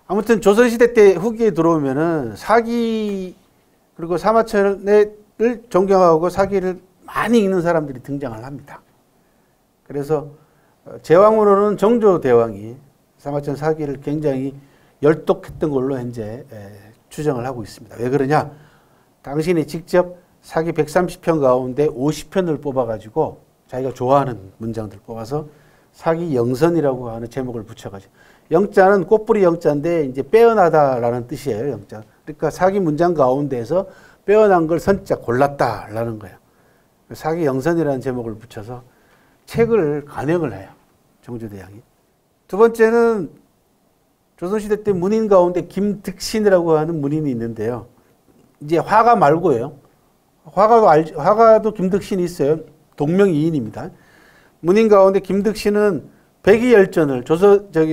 아무튼 조선시대 때 후기에 들어오면은 사기 그리고 사마천을 존경하고 사기를 많이 읽는 사람들이 등장을 합니다. 그래서 제왕으로는 정조대왕이 사마천 사기를 굉장히 열독했던 걸로 현재 추정을 하고 있습니다. 왜 그러냐? 당신이 직접 사기 130편 가운데 50편을 뽑아가지고 자기가 좋아하는 문장들 뽑아서 사기 영선이라고 하는 제목을 붙여가지고, 영자는 꽃뿌리 영자인데 이제 빼어나다라는 뜻이에요. 영자. 그러니까 사기 문장 가운데에서 빼어난 걸 선자 골랐다라는 거예요. 사기 영선이라는 제목을 붙여서 책을 간행을 해요. 정조대왕이. 두 번째는 조선시대 때 문인 가운데 김득신이라고 하는 문인이 있는데요. 이제 화가 말고요. 화가도 김득신이 있어요. 동명이인입니다. 문인 가운데 김득신은 백의열전을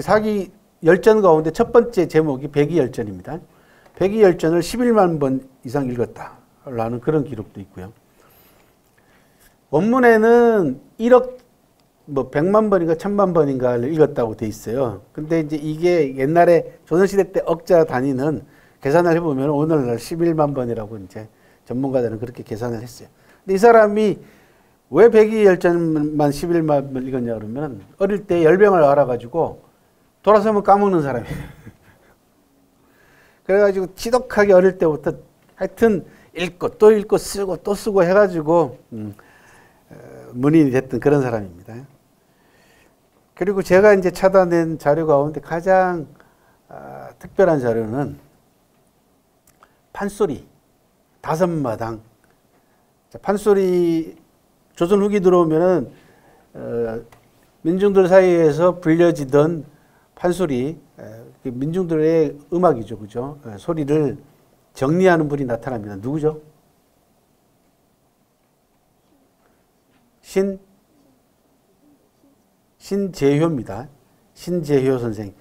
사기 열전 가운데 첫 번째 제목이 백의열전입니다. 백의열전을 11만 번 이상 읽었다라는 그런 기록도 있고요. 원문에는 1억 100만 번인가 1000만 번인가를 읽었다고 돼 있어요. 근데 이제 이게 옛날에 조선시대 때 억자 단위는 계산을 해보면 오늘날 11만 번이라고 이제 전문가들은 그렇게 계산을 했어요. 근데 이 사람이 왜 백의열전만 11만 번 읽었냐 그러면 어릴 때 열병을 알아가지고 돌아서면 까먹는 사람이에요. 그래가지고 지독하게 어릴 때부터 하여튼 읽고 또 읽고 쓰고 또 쓰고 해가지고 문인이 됐던 그런 사람입니다. 그리고 제가 이제 찾아낸 자료 가운데 가장 특별한 자료는 판소리 5마당. 판소리 조선 후기 들어오면은 민중들 사이에서 불려지던 판소리, 민중들의 음악이죠, 그죠? 소리를 정리하는 분이 나타납니다. 누구죠? 신재효입니다. 신재효 선생.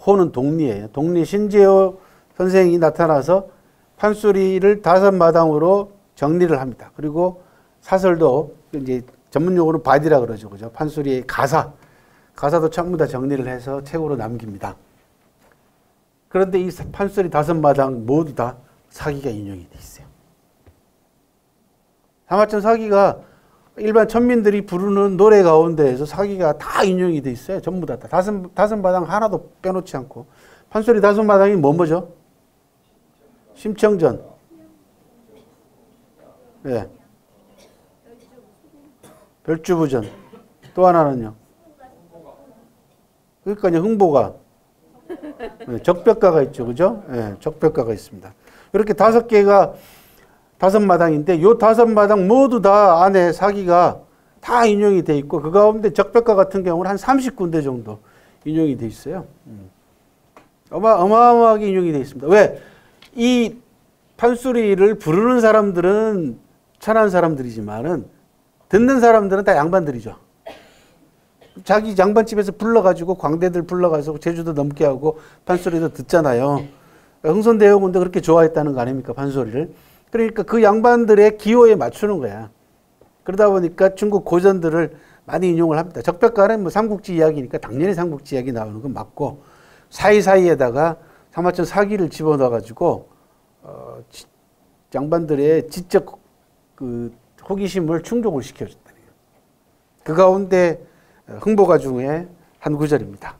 호는 동리예요. 동리 신재효 선생이 나타나서 판소리를 5마당으로 정리를 합니다. 그리고 사설도 이제 전문용어로 바디라 그러죠. 그죠? 판소리의 가사도 전부 다 정리를 해서 책으로 남깁니다. 그런데 이 판소리 5마당 모두 다 사기가 인용이 돼 있어요. 사마천 사기가 일반 천민들이 부르는 노래 가운데에서 사기가 다 인용이 돼 있어요. 전부 다. 5마당 하나도 빼놓지 않고. 판소리 5마당이 뭐죠? 심청전. 네. 별주부전. 또 하나는요. 그러니까요, 흥보가. 네, 적벽가가 있죠. 그죠? 네, 적벽가가 있습니다. 이렇게 5개가 5마당인데 요 5마당 모두 다 안에 사기가 다 인용이 돼 있고 그 가운데 적벽가 같은 경우는 한 30군데 정도 인용이 돼 있어요. 어마어마하게 인용이 돼 있습니다. 왜? 이 판소리를 부르는 사람들은 천한 사람들이지만은 듣는 사람들은 다 양반들이죠. 자기 양반집에서 불러가지고 광대들 불러가지고 제주도 넘게 하고 판소리도 듣잖아요. 흥선대원군도 그렇게 좋아했다는 거 아닙니까? 판소리를. 그러니까 그 양반들의 기호에 맞추는 거야. 그러다 보니까 중국 고전들을 많이 인용을 합니다. 적벽가는 뭐 삼국지 이야기니까 당연히 삼국지 이야기 나오는 건 맞고 사이사이에다가 사마천 사기를 집어넣어가지고 양반들의 지적 그 호기심을 충족을 시켜줬다는 거예요. 그 가운데 흥보가 중에 한 구절입니다.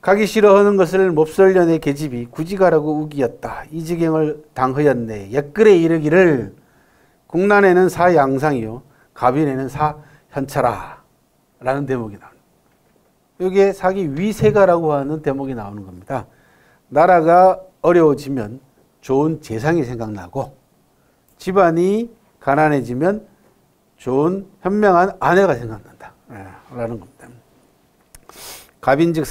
가기 싫어하는 것을 몹설년의 계집이 굳이 가라고 우기였다. 이 지경을 당하였네. 옛글에 이르기를 국난에는 사양상이요 가빈에는 사현차라 라는 대목이 나옵니다. 여기에 사기 위세가라고 하는 대목이 나오는 겁니다. 나라가 어려워지면 좋은 재상이 생각나고 집안이 가난해지면 좋은 현명한 아내가 생각난다 라는 겁니다. 가빈즉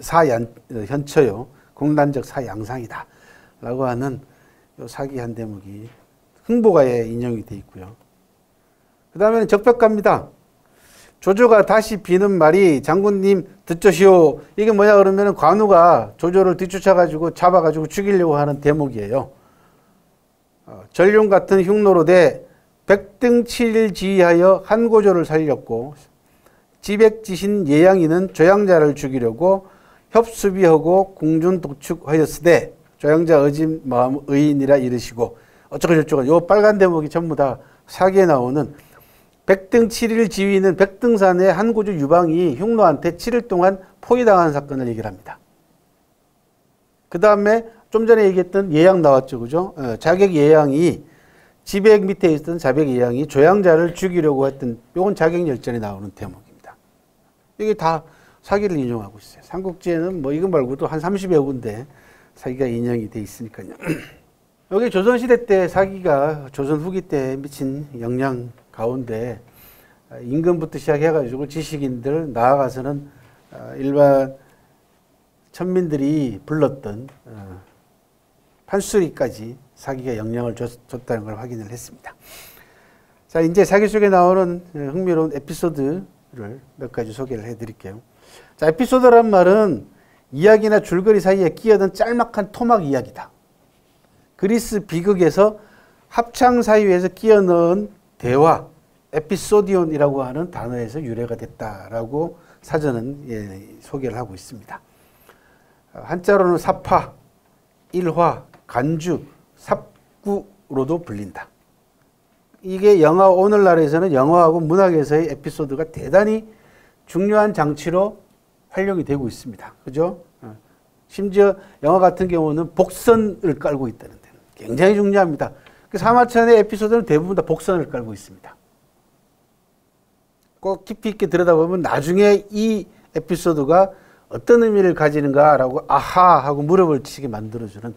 사현처요 국난적 사양상이다 라고 하는 요 사기 한 대목이 흥보가에 인용이 되어 있고요. 그 다음에는 적벽가입니다. 조조가 다시 비는 말이 장군님 듣조시오. 이게 뭐냐 그러면 관우가 조조를 뒤쫓아가지고 잡아가지고 죽이려고 하는 대목이에요. 전륜 같은 흉노로되 백등치를 지휘하여 한고조를 살렸고 지백지신 예양이는 조양자를 죽이려고 협수비하고 궁중 독축하였으되 조양자 어진 마음 의인이라 이르시고 어쩌고 저쩌고 요 빨간 대목이 전부 다 사기에 나오는 백등 7일 지위는 백등산의 한 고주 유방이 흉노한테 7일 동안 포위당한 사건을 얘기를 합니다. 그 다음에 좀 전에 얘기했던 예양 나왔죠. 그죠? 자객 예양이 지백 밑에 있던 자백 예양이 조양자를 죽이려고 했던 요건 자객 열전에 나오는 대목입니다. 이게 다 사기를 인용하고 있어요. 삼국지에는 뭐 이거 말고도 한 30여 군데 사기가 인용이 돼 있으니까요. 여기 조선시대 때 사기가 조선 후기 때 미친 영향 가운데 임금부터 시작해가지고 지식인들 나아가서는 일반 천민들이 불렀던 판수리까지 사기가 영향을 줬다는 걸 확인을 했습니다. 자, 이제 사기 속에 나오는 흥미로운 에피소드를 몇 가지 소개를 해드릴게요. 자, 에피소드란 말은 이야기나 줄거리 사이에 끼어든 짤막한 토막 이야기다. 그리스 비극에서 합창 사이에서 끼어 넣은 대화, 에피소디온이라고 하는 단어에서 유래가 됐다라고 사전은 소개를 하고 있습니다. 한자로는 사파, 일화, 간주, 삽구로도 불린다. 이게 영화, 오늘날에서는 영화하고 문학에서의 에피소드가 대단히 중요한 장치로 활용이 되고 있습니다. 그죠? 심지어 영화 같은 경우는 복선을 깔고 있다는 데 굉장히 중요합니다. 사마천의 에피소드는 대부분 다 복선을 깔고 있습니다. 꼭 깊이 있게 들여다보면 나중에 이 에피소드가 어떤 의미를 가지는가라고 아하 하고 물어볼 지게 만들어주는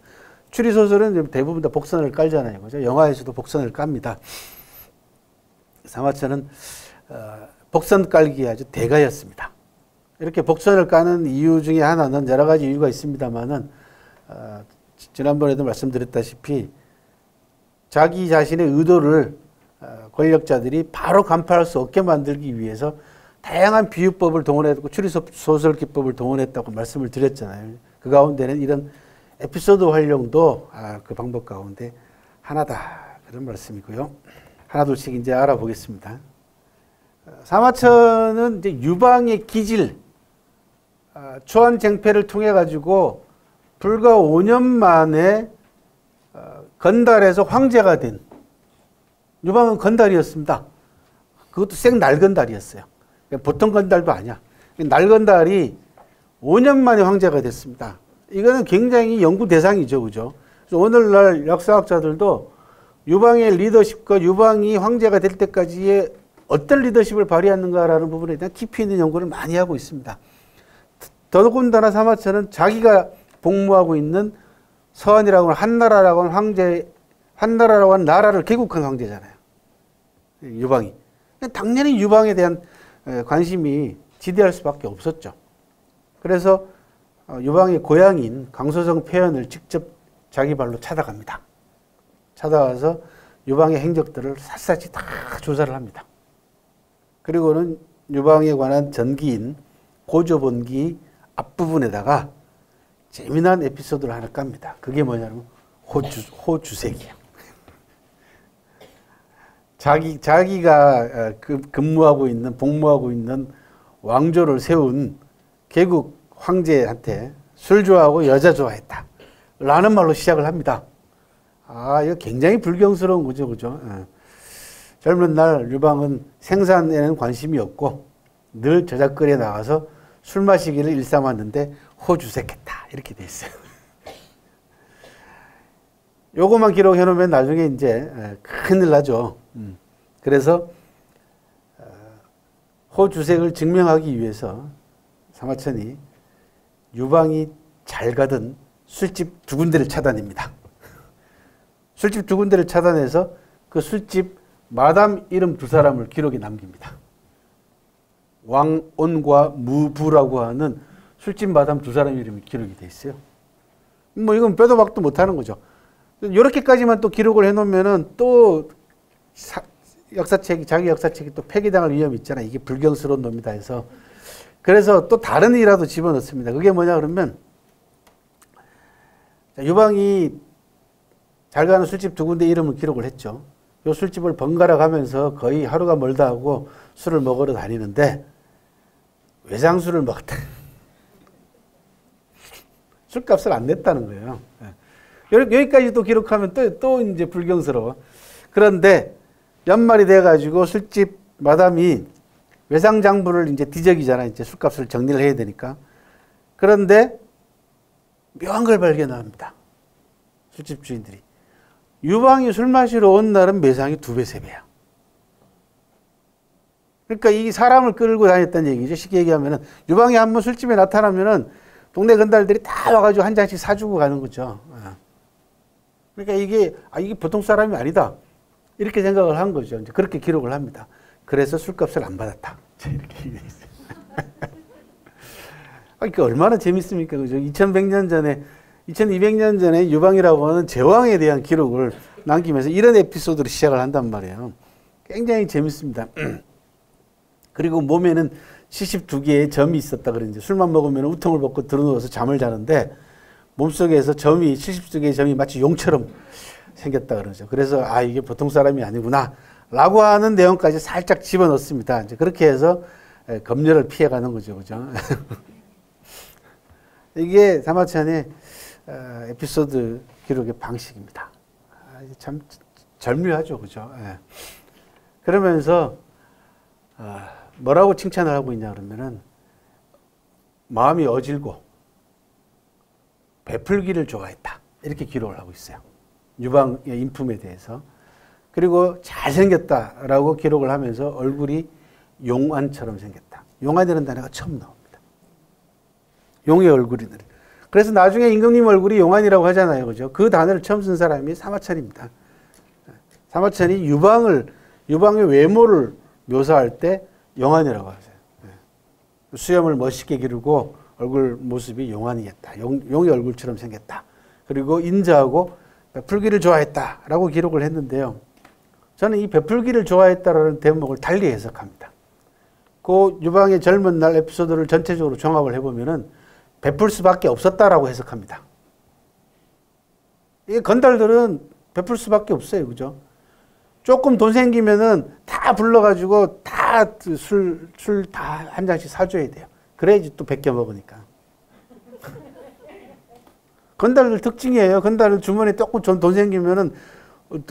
추리소설은 대부분 다 복선을 깔잖아요. 그죠? 영화에서도 복선을 깝니다. 사마천은 복선 깔기에 아주 대가였습니다. 이렇게 복선을 까는 이유 중에 하나는 여러 가지 이유가 있습니다만은 지난번에도 말씀드렸다시피 자기 자신의 의도를 권력자들이 바로 간파할 수 없게 만들기 위해서 다양한 비유법을 동원했고 추리소설 기법을 동원했다고 말씀을 드렸잖아요. 그 가운데는 이런 에피소드 활용도 그 방법 가운데 하나다. 그런 말씀이고요. 하나둘씩 이제 알아보겠습니다. 사마천은 이제 유방의 기질, 초안쟁패를 통해 가지고 불과 5년 만에 건달에서 황제가 된 유방은 건달이었습니다. 그것도 생 날건달이었어요. 보통 건달도 아니야. 날건달이 5년 만에 황제가 됐습니다. 이거는 굉장히 연구 대상이죠. 그죠? 그래서 오늘날 역사학자들도 유방의 리더십과 유방이 황제가 될 때까지의 어떤 리더십을 발휘하는가라는 부분에 대한 깊이 있는 연구를 많이 하고 있습니다. 더군다나 사마천은 자기가 복무하고 있는 서한이라고 하는 한나라라고 하는 황제, 한나라라고 하는 나라를 개국한 황제잖아요. 유방이. 당연히 유방에 대한 관심이 지대할 수밖에 없었죠. 그래서 유방의 고향인 강소성 폐연을 직접 자기 발로 찾아갑니다. 찾아가서 유방의 행적들을 샅샅이 다 조사를 합니다. 그리고는 유방에 관한 전기인 고조본기 앞부분에다가 재미난 에피소드를 하나 깝니다. 그게 뭐냐면 호주색이에요. 자기가 근무하고 있는, 복무하고 있는 왕조를 세운 개국 황제한테 술 좋아하고 여자 좋아했다. 라는 말로 시작을 합니다. 이거 굉장히 불경스러운 거죠. 그죠? 젊은 날 유방은 생산에는 관심이 없고 늘 저작거리에 나가서 술 마시기를 일삼았는데 호주색했다. 이렇게 돼 있어요. 요거만 기록해 놓으면 나중에 이제 큰일 나죠. 그래서 호주색을 증명하기 위해서 사마천이 유방이 잘 가던 술집 두 군데를 찾아냅니다. 술집 두 군데를 찾아내서 그 술집 마담 이름 두 사람을 기록에 남깁니다. 왕온과 무부라고 하는 술집 마담 두 사람 이름이 기록이 돼 있어요. 뭐 이건 빼도 박도 못하는 거죠. 이렇게까지만 또 기록을 해놓으면은 또 역사책이, 자기 역사책이 또 폐기당할 위험이 있잖아요. 이게 불경스러운 놈이다 해서. 그래서 또 다른 일이라도 집어넣습니다. 그게 뭐냐 그러면 유방이 잘 가는 술집 두 군데 이름을 기록을 했죠. 요 술집을 번갈아 가면서 거의 하루가 멀다 하고 술을 먹으러 다니는데 외상술을 먹었다. 술값을 안 냈다는 거예요. 여기까지 또 기록하면 또 이제 불경스러워. 그런데 연말이 돼가지고 술집 마담이 외상장부를 이제 뒤적이잖아. 이제 술값을 정리를 해야 되니까. 그런데 묘한 걸 발견합니다. 술집 주인들이. 유방이 술 마시러 온 날은 매상이 2배, 3배야. 그러니까 이 사람을 끌고 다녔다는 얘기죠. 쉽게 얘기하면은 유방이 한번 술집에 나타나면은 동네 건달들이 다 와가지고 한 잔씩 사주고 가는 거죠. 그러니까 이게 보통 사람이 아니다. 이렇게 생각을 한 거죠. 이제 그렇게 기록을 합니다. 그래서 술값을 안 받았다. 이렇게 얘기해 있어요. 그러니까 얼마나 재밌습니까? 그죠? 2100년 전에, 2200년 전에 유방이라고 하는 제왕에 대한 기록을 남기면서 이런 에피소드로 시작을 한단 말이에요. 굉장히 재밌습니다. 그리고 몸에는 72개의 점이 있었다 그러는데 술만 먹으면 우통을 벗고 들어누워서 잠을 자는데 몸속에서 72개의 점이 마치 용처럼 생겼다 그러죠. 그래서 이게 보통 사람이 아니구나 라고 하는 내용까지 살짝 집어넣습니다. 이제 그렇게 해서 검열을 피해가는 거죠. 그죠? 이게 사마천의 에피소드 기록의 방식입니다. 참 절묘하죠. 그죠? 그러면서 뭐라고 칭찬을 하고 있냐 그러면은 마음이 어질고 베풀기를 좋아했다. 이렇게 기록을 하고 있어요. 유방의 인품에 대해서. 그리고 잘생겼다라고 기록을 하면서 얼굴이 용안처럼 생겼다. 용안이라는 단어가 처음 나옵니다. 용의 얼굴이들. 그래서 나중에 임금님 얼굴이 용안이라고 하잖아요. 그죠? 그 단어를 처음 쓴 사람이 사마천입니다. 사마천이 유방의 외모를 묘사할 때 용안이라고 하세요. 수염을 멋있게 기르고 얼굴 모습이 용안이었다. 용의 얼굴처럼 생겼다. 그리고 인자하고 베풀기를 좋아했다라고 기록을 했는데요. 저는 이 베풀기를 좋아했다라는 대목을 달리 해석합니다. 그 유방의 젊은 날 에피소드를 전체적으로 종합을 해보면은 베풀 수밖에 없었다라고 해석합니다. 이 건달들은 베풀 수밖에 없어요. 그죠? 조금 돈 생기면은 다 불러가지고 다 술 다 한 잔씩 사줘야 돼요. 그래야지 또 베껴 먹으니까. 건달들 특징이에요. 건달은 주머니에 조금 돈 생기면은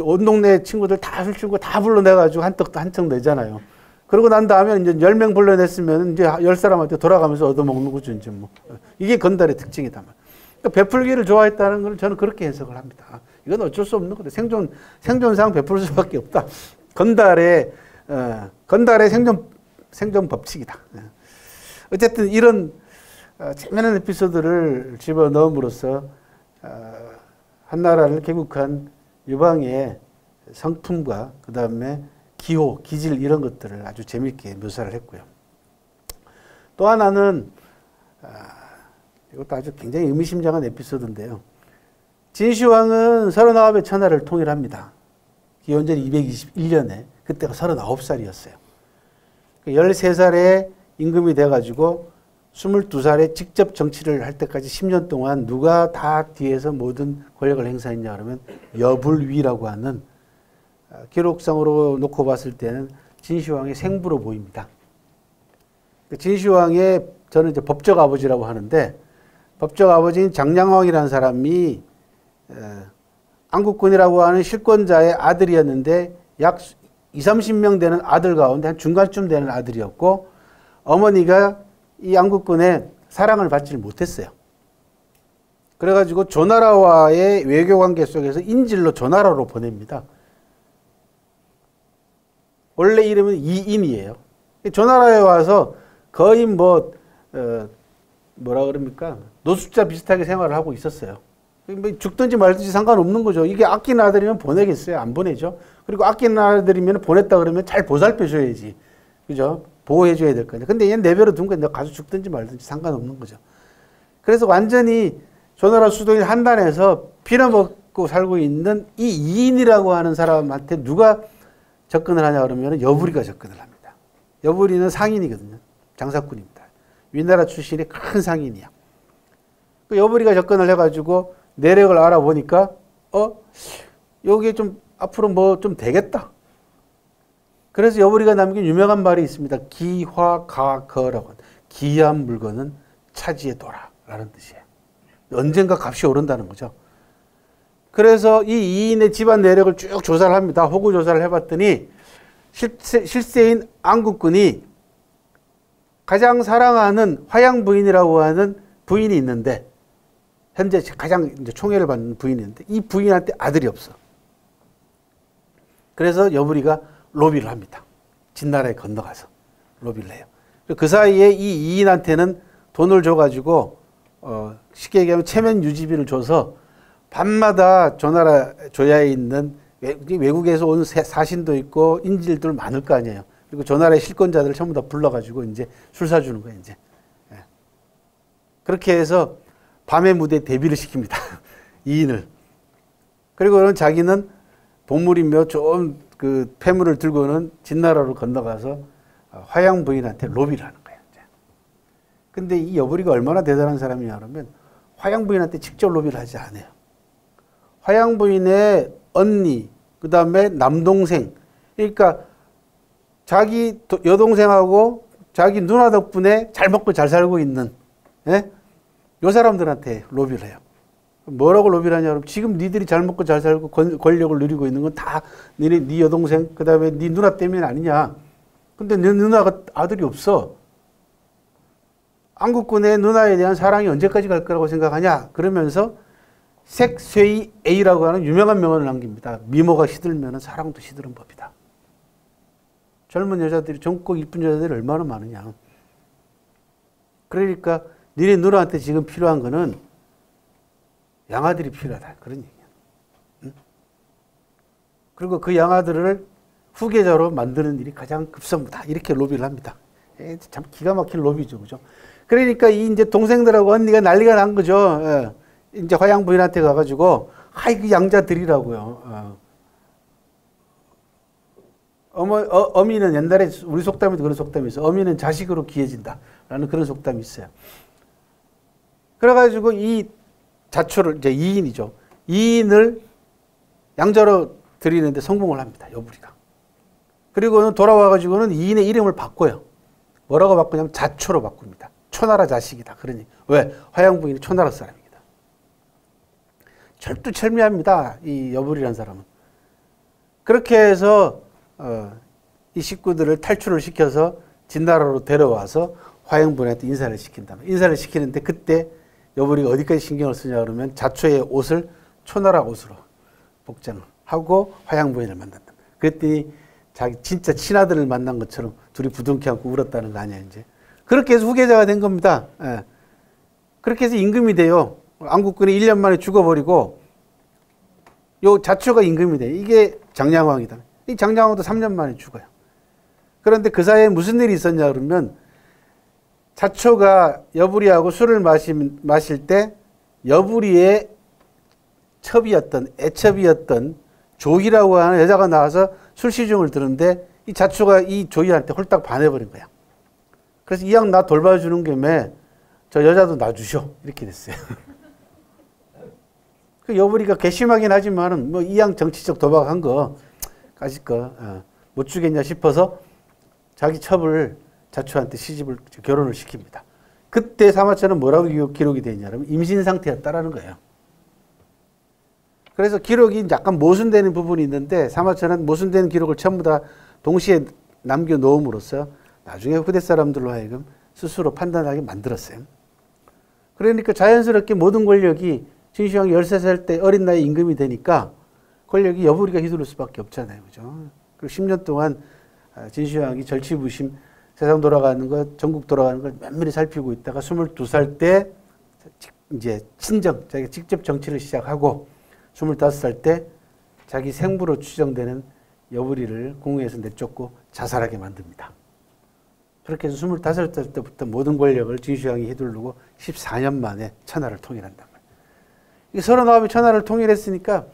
온 동네 친구들 다 술 친구 다 불러내가지고 한턱 내잖아요. 그러고 난 다음에 이제 10명 불러냈으면 이제 10사람한테 돌아가면서 얻어먹는 거죠. 이제 뭐. 이게 건달의 특징이다. 그러니까 베풀기를 좋아했다는 걸 저는 그렇게 해석을 합니다. 이건 어쩔 수 없는 거다. 생존상 베풀 수밖에 없다. 건달의 생존 법칙이다. 어쨌든 이런 재미난 에피소드를 집어넣음으로써 한나라를 개국한 유방의 성품과 그 다음에 기호, 기질 이런 것들을 아주 재미있게 묘사를 했고요. 또 하나는 이것도 아주 굉장히 의미심장한 에피소드인데요. 진시황은 39의 천하를 통일합니다. 기원전 221년에 그때가 39살이었어요. 13살에 임금이 돼가지고 22살에 직접 정치를 할 때까지 10년 동안 누가 다 뒤에서 모든 권력을 행사했냐 그러면 여불위라고 하는 기록상으로 놓고 봤을 때는 진시황의 생부로 보입니다. 진시황의 저는 이제 법적 아버지라고 하는데 법적 아버지인 장량왕이라는 사람이 안국군이라고 하는 실권자의 아들이었는데 약 20-30명 되는 아들 가운데 한 중간쯤 되는 아들이었고 어머니가 이 안국군의 사랑을 받지 못했어요. 그래가지고 조나라와의 외교관계 속에서 인질로 조나라로 보냅니다. 원래 이름은 이인이에요. 조나라에 와서 거의 뭐라 그럽니까? 노숙자 비슷하게 생활을 하고 있었어요. 죽든지 말든지 상관없는 거죠. 이게 아끼는 아들이면 보내겠어요? 안 보내죠. 그리고 아끼는 아들이면 보냈다 그러면 잘 보살펴줘야지. 그죠? 보호해줘야 될 거냐. 근데 얘는 내버려 둔 거야. 너 가서 죽든지 말든지 상관없는 거죠. 그래서 완전히 조나라 수도인 한단에서 피나먹고 살고 있는 이 이인이라고 하는 사람한테 누가 접근을 하냐 그러면 여부리가 접근을 합니다. 여부리는 상인이거든요. 장사꾼입니다. 위나라 출신의 큰 상인이야. 그 여부리가 접근을 해가지고 내력을 알아보니까 여기에 좀 앞으로 뭐 좀 되겠다. 그래서 여부리가 남긴 유명한 말이 있습니다. 기화가거라고. 기이한 물건은 차지해 둬라 라는 뜻이에요. 언젠가 값이 오른다는 거죠. 그래서 이 이인의 집안 내력을 쭉 조사를 합니다. 호구 조사를 해봤더니 실세인 안국군이 가장 사랑하는 화양 부인이라고 하는 부인이 있는데, 현재 가장 이제 총애를 받는 부인이 있는데, 이 부인한테 아들이 없어. 그래서 여부리가 로비를 합니다. 진나라에 건너가서 로비를 해요. 그 사이에 이 이인한테는 돈을 줘가지고 쉽게 얘기하면 체면 유지비를 줘서 밤마다 조나라 조야에 있는 외국에서 온 사신도 있고 인질들 많을 거 아니에요. 그리고 조나라의 실권자들을 전부 다 불러가지고 이제 술 사주는 거예요. 이제 그렇게 해서 밤의 무대에 데뷔를 시킵니다. 이인을. 그리고는 자기는 동물이며 좋은 그 폐물을 들고는 진나라로 건너가서 화양 부인한테 로비를 하는 거예요. 근데 이 여부리가 얼마나 대단한 사람이냐 그러면 화양 부인한테 직접 로비를 하지 않아요. 화양 부인의 언니, 그 다음에 남동생, 그러니까 자기 여동생하고 자기 누나 덕분에 잘 먹고 잘 살고 있는 요 사람들한테 로비를 해요. 뭐라고 로비를 하냐 그러면 지금 니들이 잘 먹고 잘 살고 권력을 누리고 있는 건 다 네 여동생, 그 다음에 네 누나 때문에 아니냐. 근데 네 누나가 아들이 없어. 안국군의 누나에 대한 사랑이 언제까지 갈 거라고 생각하냐. 그러면서 색쇠이 A라고 하는 유명한 명언을 남깁니다. 미모가 시들면 사랑도 시드는 법이다. 젊은 여자들이 젊고 이쁜 여자들이 얼마나 많으냐. 그러니까 니네 누나한테 지금 필요한 거는 양아들이 필요하다. 그런 얘기야. 응? 그리고 그 양아들을 후계자로 만드는 일이 가장 급선무다. 이렇게 로비를 합니다. 참 기가 막힌 로비죠. 그죠? 그러니까 이제 동생들하고 언니가 난리가 난 거죠. 이제 화양 부인한테 가가지고, 그 양자들이라고요. 어미는 옛날에 우리 속담에도 그런 속담이 있어요. 어미는 자식으로 귀해진다. 라는 그런 속담이 있어요. 그래가지고 이 자초를, 이제 이인이죠. 이인을 양자로 드리는데 성공을 합니다. 여부리가. 그리고는 돌아와가지고는 이인의 이름을 바꿔요. 뭐라고 바꾸냐면 자초로 바꿉니다. 초나라 자식이다. 그러니. 왜? 화양 부인이 초나라 사람입니다. 철두철미합니다. 이 여부리라는 사람은. 그렇게 해서 이 식구들을 탈출을 시켜서 진나라로 데려와서 화양 부인한테 인사를 시킨다. 인사를 시키는데 그때 여부리가 어디까지 신경을 쓰냐 그러면 자초의 옷을 초나라 옷으로 복장을 하고 화양 부인을 만난다. 그랬더니 자기 진짜 친아들을 만난 것처럼 둘이 부둥켜 안고 울었다는 거 아니야 이제. 그렇게 해서 후계자가 된 겁니다. 예. 그렇게 해서 임금이 돼요. 안국군이 1년 만에 죽어버리고 요 자초가 임금이 돼. 이게 장량왕이다. 이 장량왕도 3년 만에 죽어요. 그런데 그 사이에 무슨 일이 있었냐 그러면 자초가 여부리하고 술을 마실 때 여부리의 애첩이었던 조희라고 하는 여자가 나와서 술 시중을 드는데 이 자초가 이 조희한테 홀딱 반해버린 거야. 그래서 이왕 나 돌봐주는 김에 저 여자도 놔주셔. 이렇게 됐어요. 그 여부리가 괘씸하긴 하지만은 뭐 이왕 정치적 도박한 거 가질 거 못 주겠냐 싶어서 자기 첩을 자초한테 결혼을 시킵니다. 그때 사마천은 뭐라고 기록이 되어 있냐면 임신 상태였다라는 거예요. 그래서 기록이 약간 모순되는 부분이 있는데 사마천은 모순되는 기록을 전부 다 동시에 남겨 놓음으로써 나중에 후대 사람들로 하여금 스스로 판단하게 만들었어요. 그러니까 자연스럽게 모든 권력이 진시황이 13살 때 어린 나이에 임금이 되니까 권력이 여부리가 휘두를 수밖에 없잖아요. 그죠? 그리고 10년 동안 진시황이 절치부심 세상 돌아가는 것, 전국 돌아가는 걸 면밀히 살피고 있다가 22살 때 이제 자기가 직접 정치를 시작하고 25살 때 자기 생부로 추정되는 여부리를 궁에서 내쫓고 자살하게 만듭니다. 그렇게 해서 25살 때부터 모든 권력을 진시황이 휘두르고 14년 만에 천하를 통일한단 말이에요. 이 39이 천하를 통일했으니까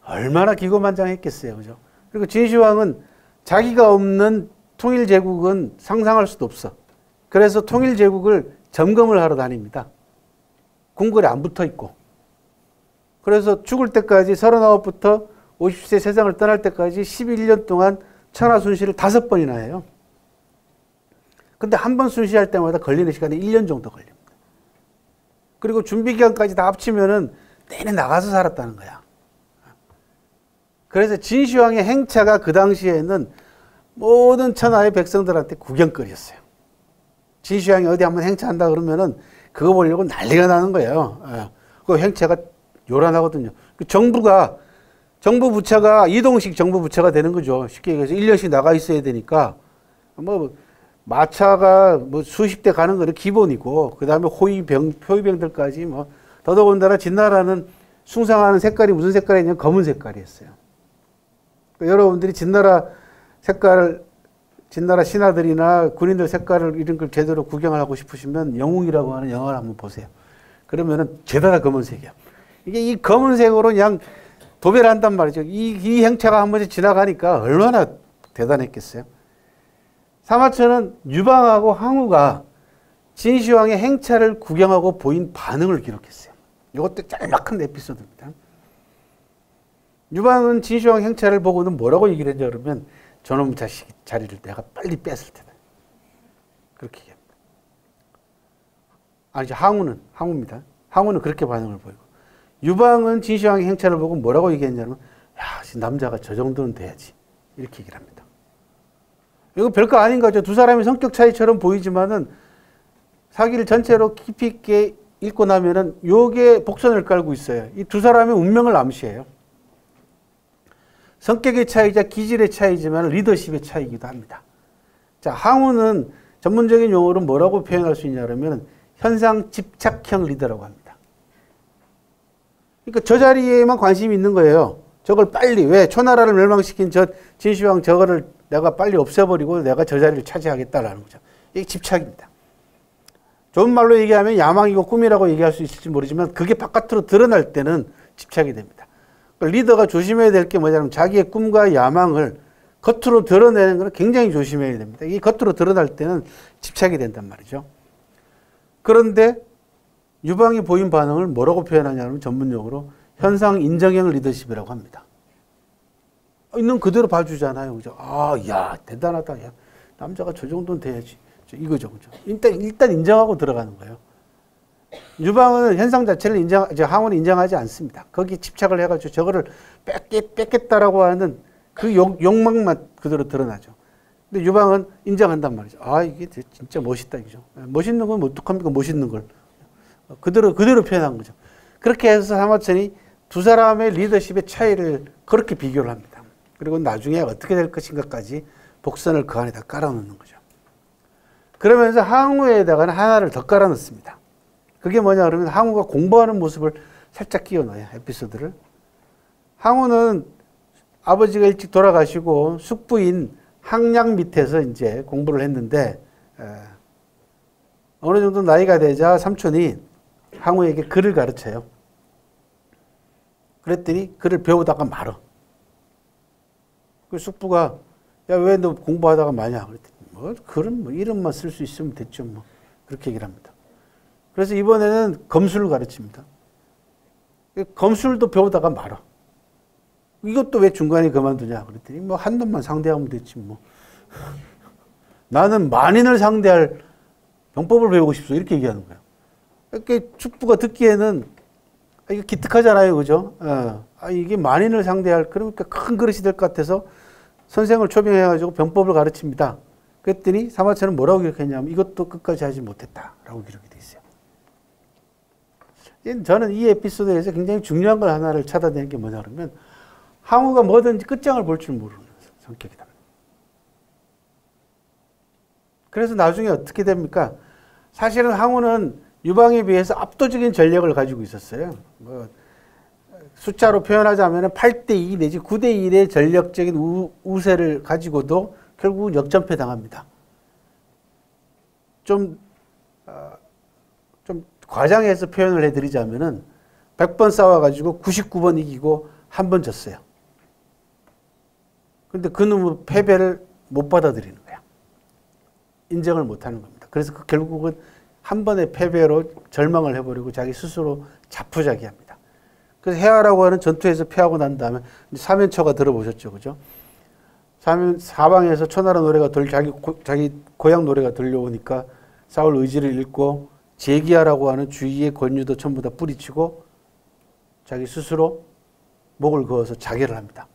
얼마나 기고만장했겠어요. 그죠? 그리고 진시황은 자기가 없는 통일제국은 상상할 수도 없어. 그래서 통일제국을 점검을 하러 다닙니다. 궁궐에 안 붙어 있고. 그래서 죽을 때까지 39부터 50세 세상을 떠날 때까지 11년 동안 천하 순시를 5번이나 해요. 근데 한 번 순시할 때마다 걸리는 시간이 1년 정도 걸립니다. 그리고 준비기간까지 다 합치면은 내내 나가서 살았다는 거야. 그래서 진시황의 행차가 그 당시에는 모든 천하의 백성들한테 구경거리였어요. 진시황이 어디 한번 행차한다 그러면은 그거 보려고 난리가 나는 거예요. 그 행차가 요란하거든요. 정부 부처가 이동식 정부 부처가 되는 거죠. 쉽게 얘기해서 1년씩 나가 있어야 되니까 뭐 마차가 뭐 수십 대 가는 거는 기본이고 그다음에 호위병들까지 뭐 더더군다나 진나라는 숭상하는 색깔이 무슨 색깔이냐면 검은 색깔이었어요. 그러니까 여러분들이 진나라 신하들이나 군인들 색깔을 이런 걸 제대로 구경을 하고 싶으시면 영웅이라고 하는 영화를 한번 보세요. 그러면은 죄다 검은색이야. 이게 이 검은색으로 그냥 도배를 한단 말이죠. 이 행차가 한 번씩 지나가니까 얼마나 대단했겠어요. 사마천은 유방하고 항우가 진시황의 행차를 구경하고 보인 반응을 기록했어요. 이것도 짤막한 에피소드입니다. 유방은 진시황 행차를 보고는 뭐라고 얘기를 했냐 그러면 저놈 자식 자리를 내가 빨리 뺐을 테다. 그렇게 얘기합니다. 아니죠. 항우입니다. 항우는 그렇게 반응을 보이고 유방은 진시황의 행차를 보고 뭐라고 얘기했냐면 야, 남자가 저 정도는 돼야지. 이렇게 얘기를 합니다. 이거 별거 아닌 거죠. 두 사람의 성격 차이처럼 보이지만은 사기를 전체로 깊이 있게 읽고 나면은 요게 복선을 깔고 있어요. 이 두 사람의 운명을 암시해요. 성격의 차이자 기질의 차이지만 리더십의 차이이기도 합니다. 자, 항우는 전문적인 용어로 뭐라고 표현할 수 있냐 그러면 현상 집착형 리더라고 합니다. 그러니까 저 자리에만 관심이 있는 거예요. 저걸 빨리 왜 초나라를 멸망시킨 저 진시황 저거를 내가 빨리 없애버리고 내가 저 자리를 차지하겠다라는 거죠. 이게 집착입니다. 좋은 말로 얘기하면 야망이고 꿈이라고 얘기할 수 있을지 모르지만 그게 바깥으로 드러날 때는 집착이 됩니다. 리더가 조심해야 될 게 뭐냐면 자기의 꿈과 야망을 겉으로 드러내는 건 굉장히 조심해야 됩니다. 이 겉으로 드러날 때는 집착이 된단 말이죠. 그런데 유방이 보인 반응을 뭐라고 표현하냐면 전문용어로 현상 인정형 리더십이라고 합니다. 있는 그대로 봐주잖아요. 그죠? 아, 야, 대단하다. 야, 남자가 저 정도는 돼야지. 이거죠. 그죠? 일단 인정하고 들어가는 거예요. 유방은 현상 자체를 항우는 인정하지 않습니다. 거기에 집착을 해가지고 저거를 뺏겠다라고 하는 그 욕망만 그대로 드러나죠. 근데 유방은 인정한단 말이죠. 아, 이게 진짜 멋있다. 이죠. 멋있는 건 어떡합니까? 멋있는 걸. 그대로 표현한 거죠. 그렇게 해서 사마천이 두 사람의 리더십의 차이를 그렇게 비교를 합니다. 그리고 나중에 어떻게 될 것인가까지 복선을 그 안에다 깔아놓는 거죠. 그러면서 항우에다가는 하나를 더 깔아놓습니다. 그게 뭐냐 그러면 항우가 공부하는 모습을 살짝 끼워 넣어요. 에피소드를. 항우는 아버지가 일찍 돌아가시고 숙부인 항량 밑에서 이제 공부를 했는데 어느 정도 나이가 되자 삼촌이 항우에게 글을 가르쳐요. 그랬더니 글을 배우다가 말어. 그 숙부가 야, 왜 너 공부하다가 마냐? 그랬더니 뭐 글은 뭐 이름만 쓸 수 있으면 됐죠. 뭐 그렇게 얘기를 합니다. 그래서 이번에는 검술을 가르칩니다. 검술도 배우다가 말아. 이것도 왜 중간에 그만두냐? 그랬더니 뭐 한 놈만 상대하면 됐지 뭐. 나는 만인을 상대할 병법을 배우고 싶어. 이렇게 얘기하는 거야. 이렇게 숙부가 듣기에는 이게 기특하잖아요. 그죠? 이게 만인을 상대할 그러니까 큰 그릇이 될 것 같아서 선생을 초빙해가지고 병법을 가르칩니다. 그랬더니 사마천은 뭐라고 기록했냐면 이것도 끝까지 하지 못했다라고 기록이 돼 있어요. 저는 이 에피소드에서 굉장히 중요한 걸 하나를 찾아내는 게 뭐냐 그러면 항우가 뭐든지 끝장을 볼 줄 모르는 성격이다. 그래서 나중에 어떻게 됩니까? 사실은 항우는 유방에 비해서 압도적인 전력을 가지고 있었어요. 뭐 숫자로 표현하자면 8대2 내지 9대1의 전력적인 우세를 가지고도 결국은 역전패 당합니다. 좀 과장해서 표현을 해드리자면은 100번 싸워가지고 99번 이기고 한 번 졌어요. 근데 그 놈의 패배를 못 받아들이는 거야. 인정을 못 하는 겁니다. 그래서 결국은 한 번의 패배로 절망을 해버리고 자기 스스로 자포자기합니다. 그래서 해하라고 하는 전투에서 패하고 난 다음에 사면초가 들어보셨죠, 그죠? 사방에서 초나라 노래가 자기 고향 노래가 들려오니까 싸울 의지를 잃고 제기하라고 하는 주위의 권유도 전부 다 뿌리치고 자기 스스로 목을 그어서 자결을 합니다.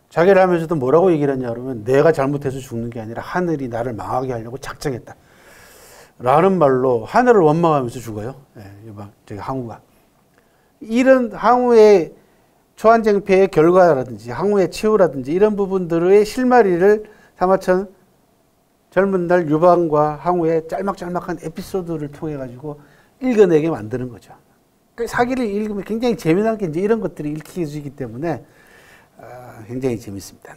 자결을 하면서도 뭐라고 얘기를 하냐 그러면 내가 잘못해서 죽는 게 아니라 하늘이 나를 망하게 하려고 작정했다. 라는 말로 하늘을 원망하면서 죽어요. 저기 항우가. 이런 항우의 초한쟁패의 결과라든지 항우의 최후라든지 이런 부분들의 실마리를 사마천 젊은 날 유방과 항우의 짤막짤막한 에피소드를 통해 가지고 읽어내게 만드는 거죠. 사기를 읽으면 굉장히 재미난 게 이제 이런 것들이 읽혀지기 때문에 굉장히 재밌습니다.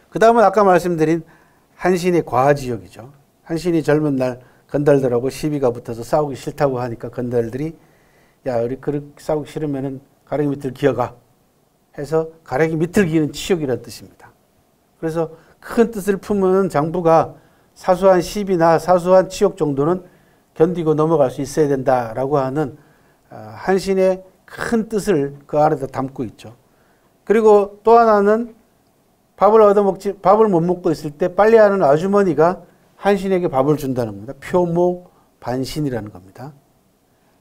그 다음은 아까 말씀드린 한신의 과지역이죠. 한신이 젊은 날 건달들하고 시비가 붙어서 싸우기 싫다고 하니까 건달들이 야 우리 그렇게 싸우기 싫으면은 가래기 밑을 기어가 해서 가래기 밑을 기는 치욕이라는 뜻입니다. 그래서 큰 뜻을 품은 장부가 사소한 시비나 사소한 치욕 정도는 견디고 넘어갈 수 있어야 된다라고 하는 한신의 큰 뜻을 그 안에다 담고 있죠. 그리고 또 하나는 밥을 못 먹고 있을 때 빨래하는 아주머니가 한신에게 밥을 준다는 겁니다. 표모 반신이라는 겁니다.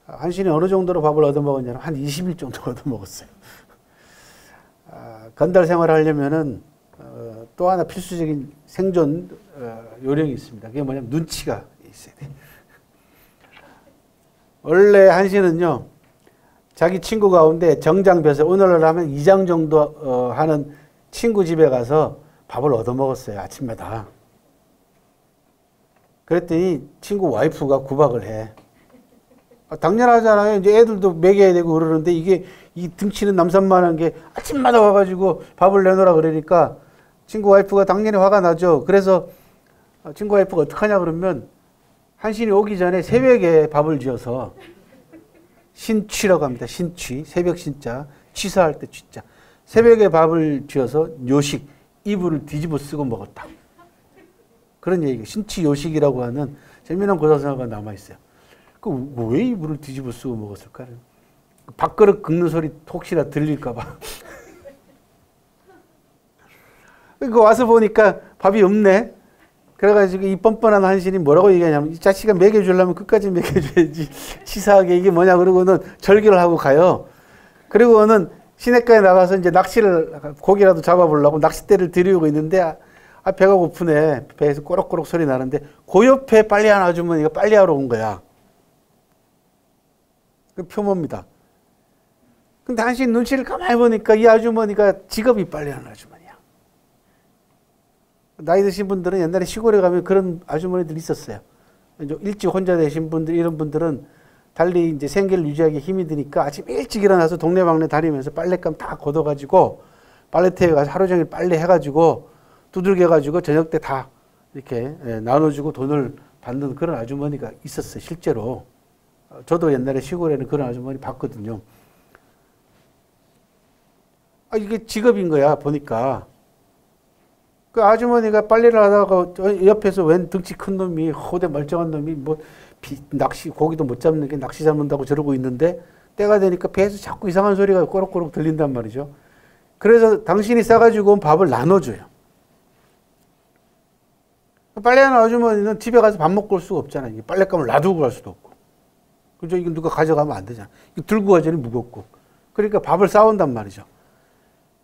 한신이 어느 정도로 밥을 얻어먹었냐면 한 20일 정도 얻어먹었어요. 건달 생활을 하려면은 또 하나 필수적인 생존 요령이 있습니다. 그게 뭐냐면 눈치가 있어야 돼요. 원래 한신은요, 자기 친구 가운데 정장벼슬, 오늘날 하면 2장 정도 하는 친구 집에 가서 밥을 얻어먹었어요. 아침마다. 그랬더니 친구 와이프가 구박을 해. 당연하잖아요. 이제 애들도 먹여야 되고 그러는데 이게 이 등치는 남산만한 게 아침마다 와가지고 밥을 내놓으라 그러니까 친구 와이프가 당연히 화가 나죠. 그래서 친구 와이프가 어떡하냐 그러면 한신이 오기 전에 새벽에 밥을 지어서 신취라고 합니다. 신취. 새벽 신자. 취사할 때 취자. 새벽에 밥을 지어서 요식. 이불을 뒤집어 쓰고 먹었다. 그런 얘기예요. 신취 요식이라고 하는 재미난 고사성어가 남아있어요. 왜 이불을 뒤집어 쓰고 먹었을까? 밥그릇 긁는 소리 혹시나 들릴까봐. 그 와서 보니까 밥이 없네. 그래가지고 이 뻔뻔한 한신이 뭐라고 얘기하냐면 이 자식아 먹여주려면 끝까지 먹여줘야지. 치사하게 이게 뭐냐 그러고는 절규를 하고 가요. 그리고는 시냇가에 나가서 이제 낚시를 고기라도 잡아보려고 낚싯대를 들이우고 있는데 배가 고프네. 배에서 꼬록꼬록 소리 나는데 그 옆에 빨래하는 아주머니가 빨래하러 온 거야. 그 표모입니다. 근데 한신 눈치를 가만히 보니까 이 아주머니가 직업이 빨래하는 아주머니야. 나이 드신 분들은 옛날에 시골에 가면 그런 아주머니들 있었어요. 일찍 혼자 되신 분들, 이런 분들은 달리 이제 생계를 유지하기 힘이 드니까 아침 일찍 일어나서 동네방네 다니면서 빨랫감 다 걷어가지고 빨래터에 가서 하루 종일 빨래 해가지고 두들겨가지고 저녁 때 다 이렇게 나눠주고 돈을 받는 그런 아주머니가 있었어요. 실제로. 저도 옛날에 시골에는 그런 아주머니 봤거든요. 이게 직업인 거야, 보니까. 그 아주머니가 빨래를 하다가 옆에서 웬 등치 큰 놈이, 호대 멀쩡한 놈이 낚시, 고기도 못 잡는 게 낚시 잡는다고 저러고 있는데 때가 되니까 배에서 자꾸 이상한 소리가 꼬록꼬록 들린단 말이죠. 그래서 당신이 싸가지고 온 밥을 나눠줘요. 빨래하는 아주머니는 집에 가서 밥 먹고 올 수가 없잖아요. 빨랫감을 놔두고 갈 수도 없고. 그죠? 이거 누가 가져가면 안 되잖아. 이거 들고 가자니 무겁고. 그러니까 밥을 싸온단 말이죠.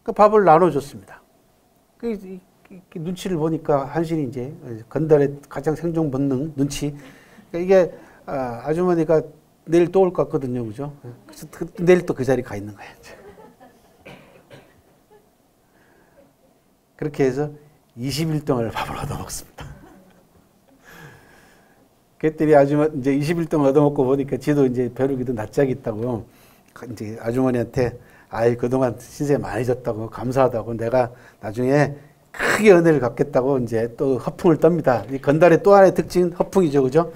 그 밥을 나눠줬습니다. 그 눈치를 보니까 한신이 이제 건달의 가장 생존 본능, 눈치. 그러니까 이게 아주머니가 내일 또 올 것 같거든요. 그죠? 그래서 내일 또 그 자리에 가 있는 거예요. 그렇게 해서 20일 동안 밥을 얻어먹습니다. 그랬더니 이제 20일 동안 얻어먹고 보니까 지도 이제 벼룩이도 낯짝이 있다고 이제 아주머니한테 그동안 신세 많이 졌다고 감사하다고 내가 나중에 크게 은혜를 갚겠다고 이제 또 허풍을 떱니다. 이 건달의 또 하나의 특징은 허풍이죠. 그죠?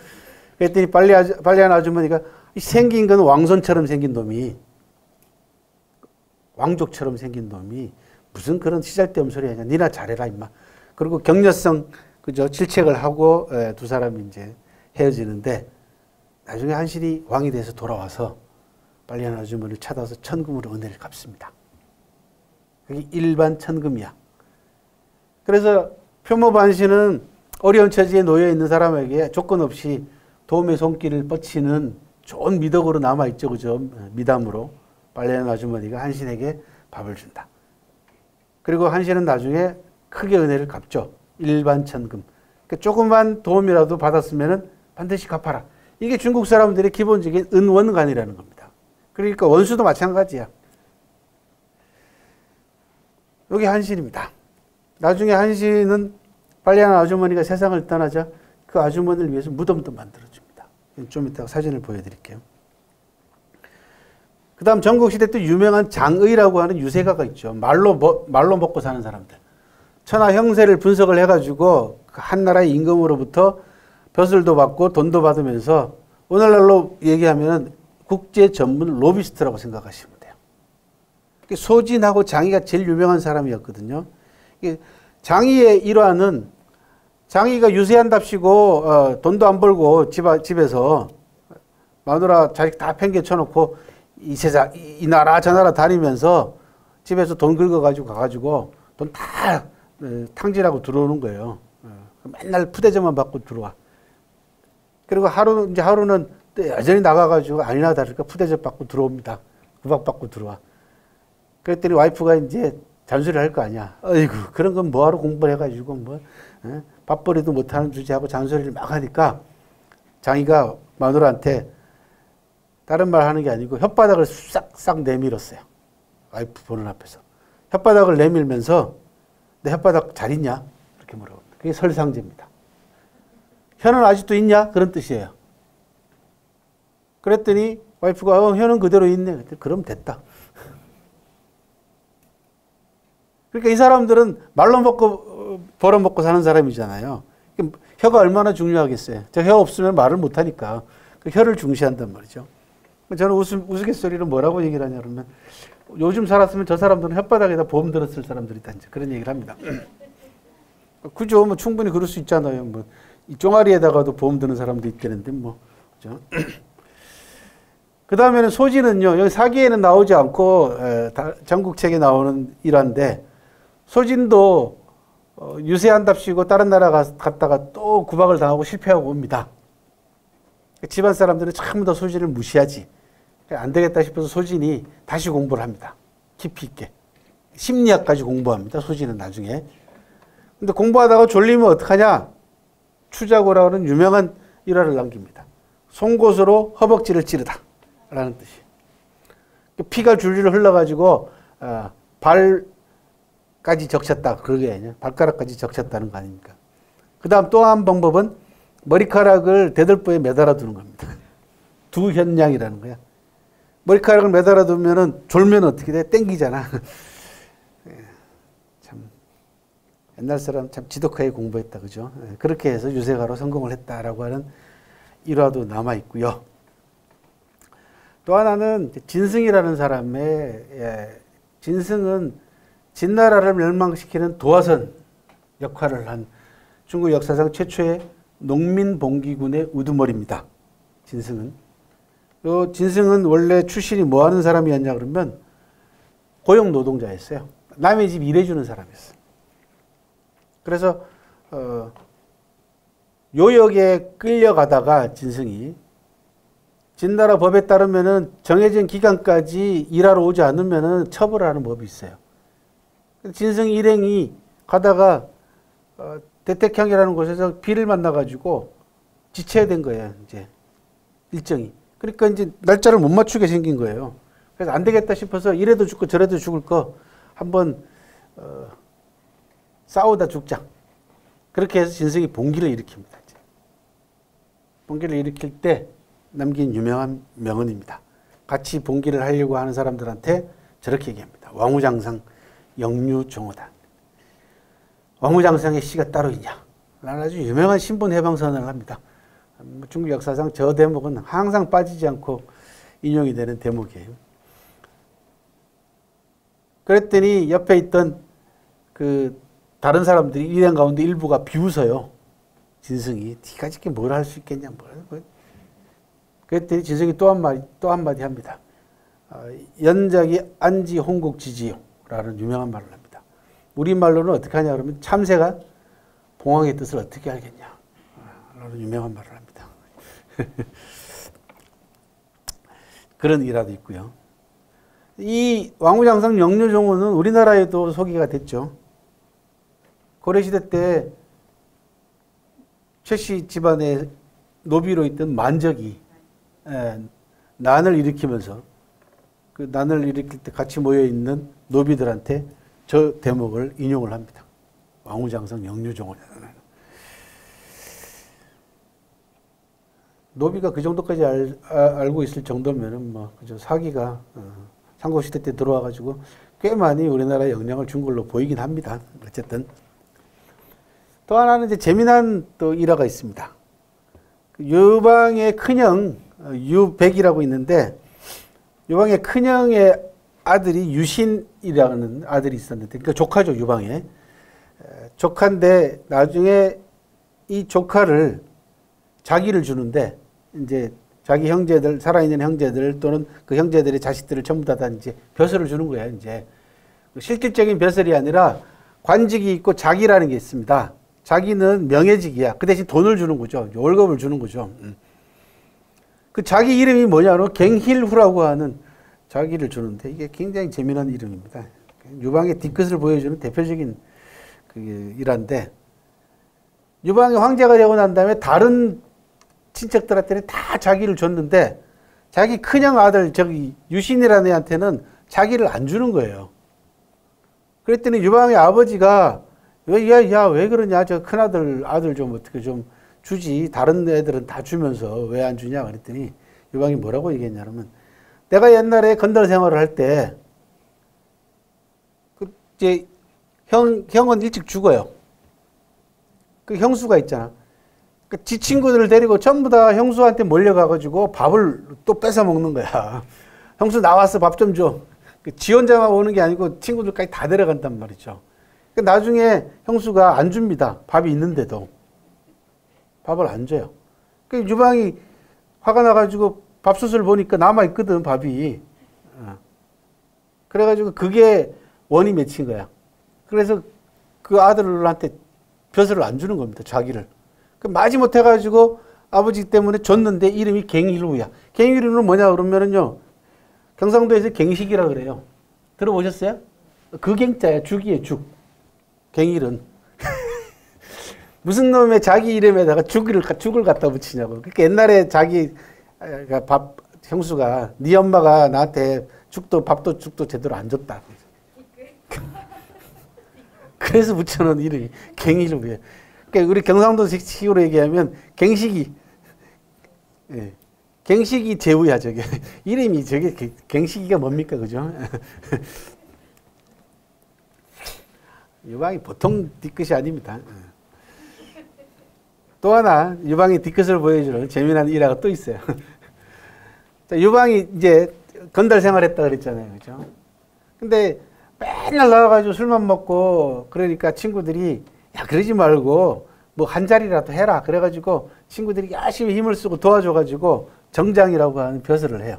그랬더니 빨래하는 아주머니가 생긴 건 왕손처럼 생긴 놈이 왕족처럼 생긴 놈이 무슨 그런 시잘데없는 소리 하냐. 니나 잘해라 임마. 그리고 격려성 그죠? 질책을 하고 두 사람이 이제 헤어지는데 나중에 한신이 왕이 돼서 돌아와서 빨래하는 아주머니를 찾아서 천금으로 은혜를 갚습니다. 그게 일반 천금이야. 그래서 표모반신은 어려운 처지에 놓여 있는 사람에게 조건 없이 도움의 손길을 뻗치는 좋은 미덕으로 남아있죠. 그죠? 미담으로. 빨래하는 아주머니가 한신에게 밥을 준다. 그리고 한신은 나중에 크게 은혜를 갚죠. 일반천금. 그러니까 조그만 도움이라도 받았으면 반드시 갚아라. 이게 중국 사람들의 기본적인 은원관이라는 겁니다. 그러니까 원수도 마찬가지야. 여기 한신입니다. 나중에 한신은 빨래하는 아주머니가 세상을 떠나자 그 아주머니를 위해서 무덤도 만들어줍니다. 좀 이따가 사진을 보여드릴게요. 그 다음 전국시대 또 유명한 장의라고 하는 유세가가 있죠. 말로 먹고 사는 사람들. 천하 형세를 분석을 해가지고 한 나라의 임금으로부터 벼슬도 받고 돈도 받으면서 오늘날로 얘기하면 국제 전문 로비스트라고 생각하시면 돼요. 소진하고 장의가 제일 유명한 사람이었거든요. 장의의 일화는 장의가 유세한답시고 돈도 안 벌고 집에서 마누라 자식 다 팽개쳐놓고 이 세상 이 나라 저 나라 다니면서 집에서 돈 긁어가지고 가가지고 돈 다 탕진하고 들어오는 거예요. 맨날 푸대접만 받고 들어와. 그리고 하루는 또 여전히 나가가지고 아니나 다를까 푸대접 받고 들어옵니다. 구박 받고 들어와. 그랬더니 와이프가 이제 잔소리를 할 거 아니야. 어이구 그런 건 뭐하러 공부를 해가지고 뭐 밥벌이도 못하는 주제하고 잔소리를 막 하니까 장이가 마누라한테 다른 말 하는 게 아니고 혓바닥을 싹싹 내밀었어요. 와이프 보는 앞에서. 혓바닥을 내밀면서 내 혓바닥 잘 있냐? 이렇게 물어봅니다. 그게 설상제입니다. 혀는 아직도 있냐? 그런 뜻이에요. 그랬더니 와이프가 혀는 그대로 있네. 그럼 됐다. 그러니까 이 사람들은 말로 먹고 벌어먹고 사는 사람이잖아요. 혀가 얼마나 중요하겠어요. 저 혀 없으면 말을 못하니까 그 혀를 중시한단 말이죠. 저는 우스갯소리로 뭐라고 얘기를 하냐 그러면 요즘 살았으면 저 사람들은 혓바닥에다 보험 들었을 사람들이다. 이제 그런 얘기를 합니다. 그죠? 뭐 충분히 그럴 수 있잖아요. 뭐 이 종아리에다가도 보험 드는 사람도 있다는데 뭐 그죠? 그 다음에는 소진은요. 여기 사기에는 나오지 않고 전국책에 나오는 일화인데 소진도 유세한답시고 다른 나라 갔다가 또 구박을 당하고 실패하고 옵니다. 집안 사람들은 전부 다 소진을 무시하지. 안 되겠다 싶어서 소진이 다시 공부를 합니다. 깊이 있게. 심리학까지 공부합니다. 소진은 나중에. 근데 공부하다가 졸리면 어떡하냐? 추자고라고 하는 유명한 일화를 남깁니다. 송곳으로 허벅지를 찌르다. 라는 뜻이. 피가 줄줄 흘러가지고 발까지 적셨다. 그게 아니야. 발가락까지 적셨다는 거 아닙니까? 그 다음 또 한 방법은 머리카락을 대들보에 매달아 두는 겁니다. 두현량이라는 거야. 머리카락을 매달아 두면은 졸면 어떻게 돼? 땡기잖아. 참 옛날 사람 참 지독하게 공부했다. 그죠? 그렇게 해서 유세가로 성공을 했다라고 하는 일화도 남아 있고요. 또 하나는 진승이라는 사람의 진승은 진나라를 멸망시키는 도화선 역할을 한 중국 역사상 최초의 농민봉기군의 우두머리입니다. 진승은. 진승은 원래 출신이 뭐 하는 사람이었냐 그러면 고용노동자였어요. 남의 집 일해주는 사람이었어요. 그래서 요역에 끌려가다가 진승이 진나라 법에 따르면은 정해진 기간까지 일하러 오지 않으면은 처벌하는 법이 있어요. 진승 일행이 가다가 대택향이라는 곳에서 비를 만나가지고 지쳐야 된 거예요. 이제 일정이. 그러니까 이제 날짜를 못 맞추게 생긴 거예요. 그래서 안 되겠다 싶어서 이래도 죽고 저래도 죽을 거 한번 싸우다 죽자. 그렇게 해서 진승이 봉기를 일으킵니다. 봉기를 일으킬 때 남긴 유명한 명언입니다. 같이 봉기를 하려고 하는 사람들한테 저렇게 얘기합니다. 왕우장상 영유종호다. 왕우장상의 시가 따로 있냐? 라는 아주 유명한 신분 해방선언을 합니다. 중국 역사상 저 대목은 항상 빠지지 않고 인용이 되는 대목이에요. 그랬더니 옆에 있던 그 다른 사람들이 일행 가운데 일부가 비웃어요. 진승이 네가 저렇게 뭘 할 수 있겠냐? 그랬더니 진승이 또 한마디 합니다. 연작이 안지 홍국지지요라는 유명한 말을 합니다. 우리말로는 어떻게 하냐 그러면 참새가 봉황의 뜻을 어떻게 알겠냐 라는 유명한 말을 합니다. 그런 일화도 있고요. 이 왕후장성 영유정원은 우리나라에도 소개가 됐죠. 고려시대 때 최씨 집안의 노비로 있던 만적이 난을 일으키면서 그 난을 일으킬 때 같이 모여 있는 노비들한테 저 대목을 인용을 합니다. 왕후장성 영유정원에는. 노비가 그 정도까지 알고 있을 정도면은 뭐 그저 사기가 삼국시대 때 들어와가지고 꽤 많이 우리나라에 영향을 준 걸로 보이긴 합니다. 어쨌든 또 하나는 이제 재미난 또 일화가 있습니다. 유방의 큰형 유백이라고 있는데 유방의 큰형의 아들이 유신이라는 아들이 있었는데 그러니까 조카죠. 유방의 조카인데 나중에 이 조카를 자기를 주는데 이제 자기 형제들 살아있는 형제들 또는 그 형제들의 자식들을 전부 다 이제 벼슬을 주는 거예요. 이제 실질적인 벼슬이 아니라 관직이 있고 자기라는 게 있습니다. 자기는 명예직이야. 그 대신 돈을 주는 거죠. 월급을 주는 거죠. 그 자기 이름이 뭐냐면 갱힐후라고 하는 자기를 주는데 이게 굉장히 재미난 이름입니다. 유방의 뒤끝을 보여주는 대표적인 그 일화인데 유방이 황제가 되고 난 다음에 다른 친척들한테는 다 자기를 줬는데 자기 큰형 아들 저기 유신이라는 애한테는 자기를 안 주는 거예요. 그랬더니 유방의 아버지가 왜 그러냐 저 큰아들 아들 좀 어떻게 좀 주지 다른 애들은 다 주면서 왜 안 주냐 그랬더니 유방이 뭐라고 얘기했냐면 내가 옛날에 건달 생활을 할 때 그 이제 형은 일찍 죽어요. 그 형수가 있잖아. 지 친구들을 데리고 전부 다 형수한테 몰려가가지고 밥을 또 뺏어 먹는 거야. 형수 나와서 밥 좀 줘. 지 혼자만 오는 게 아니고 친구들까지 다 데려간단 말이죠. 나중에 형수가 안 줍니다. 밥이 있는데도. 밥을 안 줘요. 유방이 화가 나가지고 밥솥을 보니까 남아있거든, 밥이. 그래가지고 그게 원이 맺힌 거야. 그래서 그 아들한테 벼슬을 안 주는 겁니다, 자기를. 마지못해가지고 아버지 때문에 줬는데 이름이 갱일후야. 갱일후는 뭐냐 그러면은요, 경상도에서 갱식이라 그래요. 들어보셨어요? 그 갱자야, 죽이에요, 죽. 갱일은. 무슨 놈의 자기 이름에다가 죽을 갖다 붙이냐고. 그러니까 옛날에 자기 형수가 네 엄마가 나한테 밥도 죽도 제대로 안 줬다. 그래서 붙여놓은 이름이 갱일후예요. 그러니까 우리 경상도식으로 얘기하면 갱식이, 예, 갱식이 제후야 저게. 이름이 저게 갱식이가 뭡니까 그죠? 유방이 보통 뒤끝이 아닙니다. 또 하나 유방의 뒤끝을 보여주는 재미난 일화가 또 있어요. 유방이 이제 건달 생활했다 그랬잖아요, 그죠? 근데 맨날 나와가지고 술만 먹고 그러니까 친구들이 야 그러지 말고 뭐 한 자리라도 해라. 그래가지고 친구들이 열심히 힘을 쓰고 도와줘가지고 정장이라고 하는 벼슬을 해요.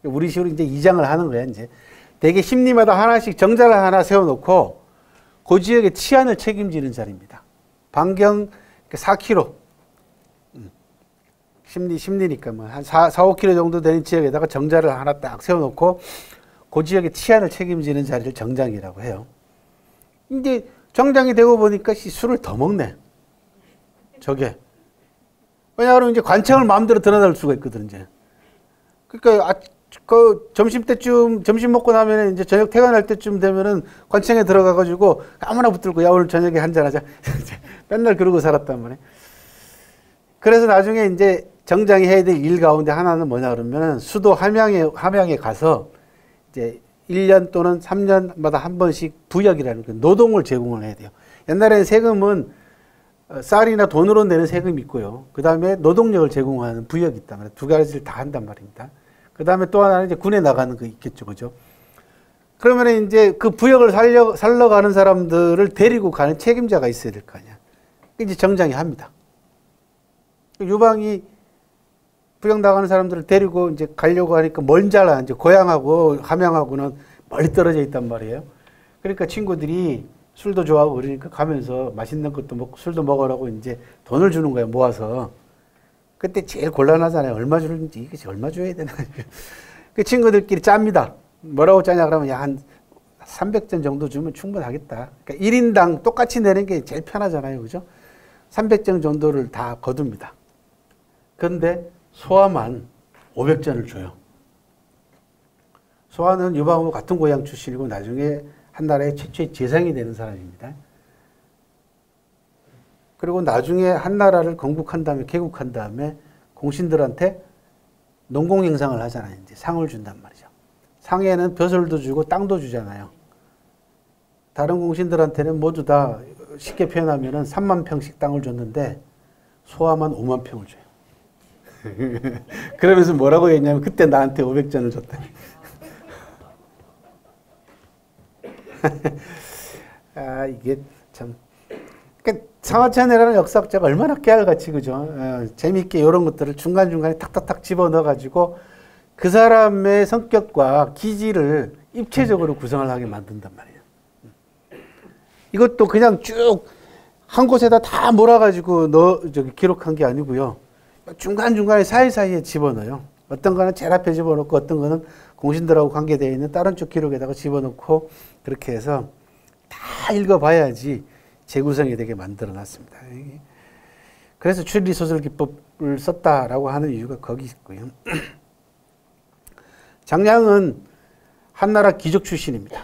우리 식으로 이제 이장을 하는 거야. 이제 대개 심리마다 하나씩 정자를 하나 세워놓고 그 지역의 치안을 책임지는 자리입니다. 반경 4km. 심리니까 뭐 한 4-5km 정도 되는 지역에다가 정자를 하나 딱 세워놓고 그 지역의 치안을 책임지는 자리를 정장이라고 해요. 이제 정장이 되고 보니까 술을 더 먹네. 저게. 왜냐하면 이제 관청을 마음대로 드러날 수가 있거든, 이제. 그러니까, 점심 먹고 나면 이제 저녁 퇴근할 때쯤 되면은 관청에 들어가가지고 아무나 붙들고 야, 오늘 저녁에 한잔하자. 맨날 그러고 살았단 말이에요. 그래서 나중에 이제 정장이 해야 될 일 가운데 하나는 뭐냐 그러면은 수도 함양에 가서 이제 1년 또는 3년마다 한 번씩 부역이라는 그 노동을 제공을 해야 돼요. 옛날에는 세금은 쌀이나 돈으로 내는 세금이 있고요. 그 다음에 노동력을 제공하는 부역이 있단 말이에요. 두 가지를 다 한단 말입니다. 그 다음에 또 하나는 이제 군에 나가는 거 있겠죠. 그죠? 그러면 이제 그 부역을 살러 가는 사람들을 데리고 가는 책임자가 있어야 될 거 아니야. 이제 정장이 합니다. 유방이 부역 나가는 사람들을 데리고 이제 가려고 하니까 멀잖아. 이제 고향하고 함양하고는 멀리 떨어져 있단 말이에요. 그러니까 친구들이 술도 좋아하고 그러니까 가면서 맛있는 것도 먹고 술도 먹으라고 이제 돈을 주는 거야, 모아서. 그때 제일 곤란하잖아요. 얼마 주는지, 이것이 얼마 줘야 되나. 그 친구들끼리 짭니다. 뭐라고 짜냐 그러면 야, 한 300전 정도 주면 충분하겠다. 그러니까 1인당 똑같이 내는 게 제일 편하잖아요. 그죠? 300전 정도를 다 거둡니다. 그런데 소아만 500전을 줘요. 소아는 유방하고 같은 고향 출신이고 나중에 한나라의 최초의 재상이 되는 사람입니다. 그리고 나중에 한나라를 건국한 다음에 개국한 다음에 공신들한테 농공행상을 하잖아요. 이제 상을 준단 말이죠. 상에는 벼슬도 주고 땅도 주잖아요. 다른 공신들한테는 모두 다 쉽게 표현하면은 3만 평씩 땅을 줬는데 소아만 5만 평을 줘요. 그러면서 뭐라고 했냐면 그때 나한테 500전을 줬다. 아, 이게 참. 그러니까 상하천이라는 역사학자가 얼마나 깨알같이, 그죠? 재미있게 이런 것들을 중간중간에 탁탁탁 집어넣어가지고 그 사람의 성격과 기질을 입체적으로 구성을 하게 만든단 말이에요. 이것도 그냥 쭉 한 곳에다 다 몰아가지고 기록한 게 아니고요. 중간중간에 사이사이에 집어넣어요. 어떤 거는 제일 앞에 집어넣고 어떤 거는 공신들하고 관계되어 있는 다른 쪽 기록에다가 집어넣고 그렇게 해서 다 읽어봐야지 재구성이 되게 만들어 놨습니다. 그래서 추리소설 기법을 썼다라고 하는 이유가 거기 있고요. 장량은 한나라 귀족 출신입니다.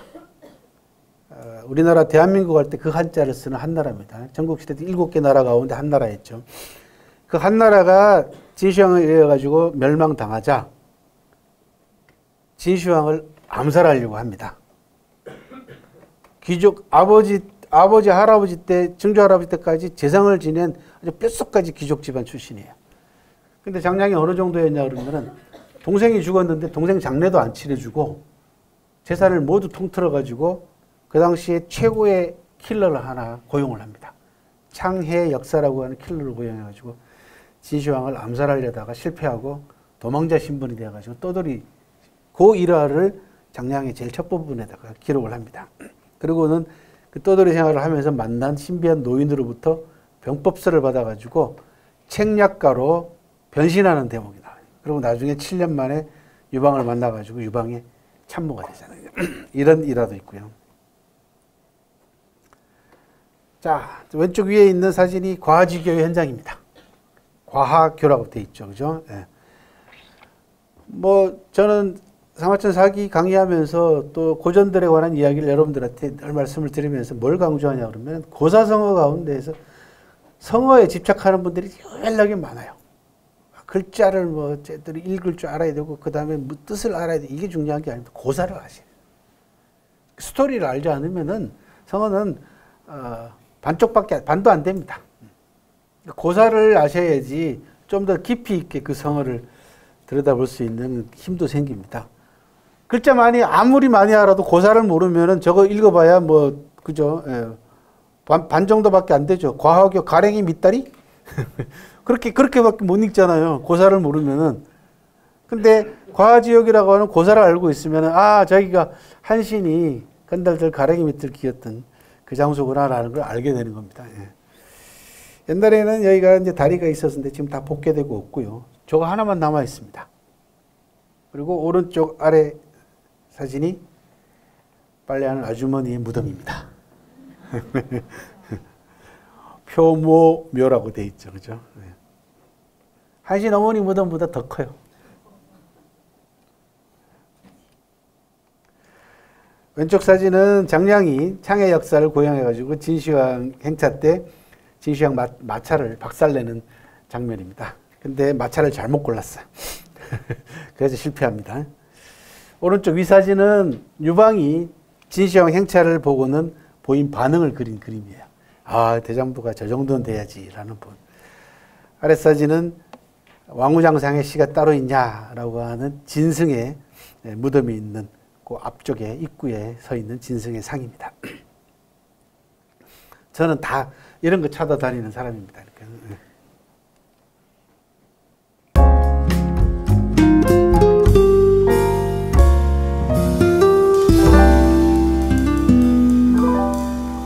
우리나라 대한민국 할 때 그 한자를 쓰는 한나라입니다. 전국시대 때 7개 나라 가운데 한나라였죠. 그 한나라가 진시황에 의해 가지고 멸망당하자 진시황을 암살하려고 합니다. 귀족 아버지 할아버지 때 증조 할아버지 때까지 재상을 지낸 아주 뼛속까지 귀족 집안 출신이에요. 근데 장량이 어느 정도였냐 그러면은 동생이 죽었는데 동생 장례도 안 치러주고 재산을 모두 통틀어 가지고 그 당시에 최고의 킬러를 하나 고용을 합니다. 창해 역사라고 하는 킬러를 고용해 가지고 진시황을 암살하려다가 실패하고 도망자 신분이 되어 가지고 떠돌이 그 일화를 장량의 제일 첫 부분에다가 기록을 합니다. 그리고는 그 떠돌이 생활을 하면서 만난 신비한 노인으로부터 병법서를 받아가지고 책략가로 변신하는 대목이 나와요. 그리고 나중에 7년 만에 유방을 만나가지고 유방의 참모가 되잖아요. 이런 일화도 있고요. 자, 왼쪽 위에 있는 사진이 과하지교의 현장입니다. 과하교라고 돼 있죠. 그죠? 예. 뭐, 저는 상하천 사기 강의하면서 또 고전들에 관한 이야기를 여러분들한테 늘 말씀을 드리면서 뭘 강조하냐 그러면 고사성어 가운데에서 성어에 집착하는 분들이 유일하게 많아요. 글자를 뭐 쟤들이 읽을 줄 알아야 되고 그 다음에 뭐 뜻을 알아야 돼. 이게 중요한 게 아닙니다. 고사를 아셔야 돼요. 스토리를 알지 않으면은 성어는 반도 안 됩니다. 고사를 아셔야지 좀 더 깊이 있게 그 성어를 들여다볼 수 있는 힘도 생깁니다. 글자 아무리 많이 알아도 고사를 모르면은 저거 읽어봐야 뭐, 그죠? 예. 반 정도밖에 안 되죠. 과학교 가랭이 밑다리? 그렇게밖에 못 읽잖아요. 고사를 모르면은. 근데 과지역이라고 하는 고사를 알고 있으면은, 저기가 한신이 건달들 가랭이 밑을 기었던 그 장소구나라는 걸 알게 되는 겁니다. 예. 옛날에는 여기가 이제 다리가 있었는데 지금 다 복개되고 없고요. 저거 하나만 남아 있습니다. 그리고 오른쪽 아래 사진이 빨래하는 아주머니의 무덤입니다. 표모묘라고 돼 있죠. 그죠? 한신 어머니 무덤보다 더 커요. 왼쪽 사진은 장량이 창해 역사를 고양해가지고 진시황 행차 때 진시황 마차를 박살내는 장면입니다. 근데 마차를 잘못 골랐어요. 그래서 실패합니다. 오른쪽 위 사진은 유방이 진시황 행차를 보고는 보인 반응을 그린 그림이에요. 대장부가 저 정도는 돼야지라는 분. 아래 사진은 왕우장상의 시가 따로 있냐라고 하는 진승의 무덤이 있는 그 앞쪽에 입구에 서 있는 진승의 상입니다. 저는 다 이런 거 찾아다니는 사람입니다.